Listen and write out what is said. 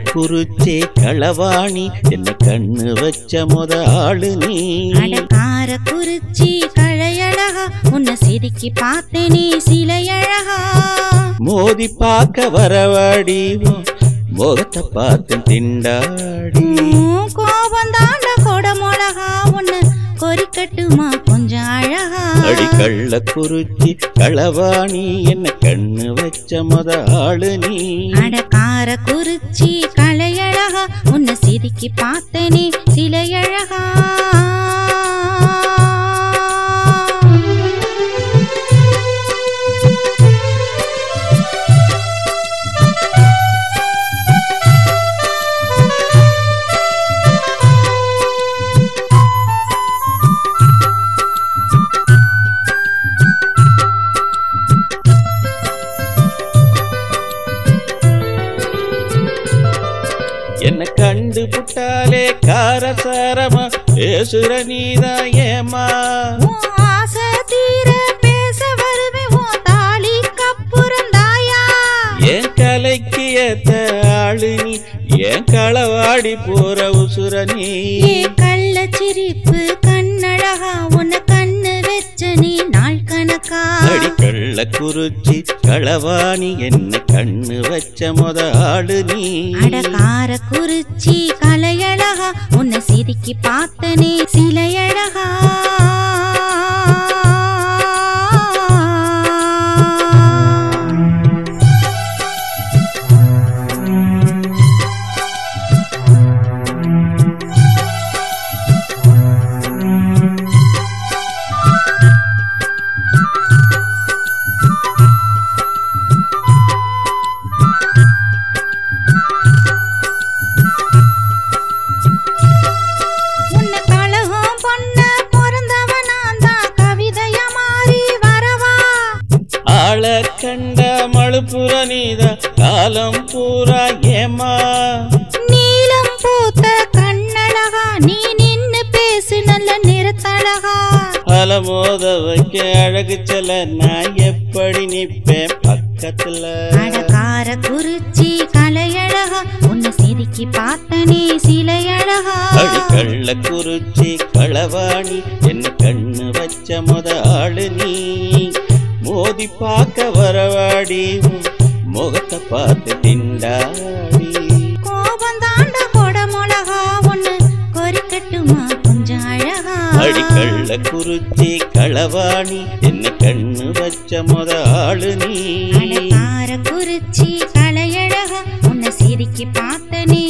கள்ளக்குறிச்சி களவாணி என்ன கண்ணு வச்ச முத ஆளு நீ காரக்குறிச்சி கழையழகா உன்னை சிரிக்கி பார்த்தேனே சிலையழகா மோதி பார்க்க வரவாடி முகத்தை பார்த்து திண்டாடி கோபம் தாண்ட கொடமொழகா உன்னை கொறிக்கட்டுமா கொஞ்சம் அழகா அடி கள்ளக்குறிச்சி களவாணி என்ன கண்ணு வச்ச முத ஆளு நீ காரக்குறிச்சி கழையழகா உன்னை சிரிக்கி பார்த்தேனே சிலையழகா என்ன கண்டு புட்டாலே காரசாரமா பேசுற நீதா ஏமா ஆசை தீர பேச வருவே உன் தாலி கப்புறந்தாயா என் கலைக்கு ஏத்த ஆளு நீ என் களவாடி போற உசுர நீ கள்ள சிரிப்பு கண்ணழகா உன்னை கண்ணு வச்ச நீ நாள் கணக்கா அடி கள்ளக்குறிச்சி களவாணி என்ன கண்ணு வச்ச முத ஆளு நீ காரக்குறிச்சி கலையழகா உன்னை சிரிக்கி பார்த்தனே சிலையழகா கண்ட மழுப்புற நீதா காலம் பூரா ஏமா நீலம் பூத்த கண்ணழகா நீ நின்னு பேசு நல்ல நிறத்தழகா அலமோத வைக்க அழகு செல்ல நான் எப்படி நிப்பேன் பக்கத்துல காரக்குறிச்சி கலையழகா உன்னை சிரிக்கி பார்த்தனே சிலையழகா அடி கள்ளக்குறிச்சி களவாணி என்ன கண்ணு வச்ச முத ஆளு நீ மோதி பார்க்க வரவாடி முகத்தை பார்த்து திண்டாடி கோபம் தாண்ட கொடமொழகா ஒண்ணு கொறிக்கட்டுமா கொஞ்சம் அழகா அடி கள்ளக்குறிச்சி களவாணி என்ன கண்ணு வச்ச முத ஆளு நீ காரக்குறிச்சி கலையழகா உன்னை சிரிக்கி பார்த்தனே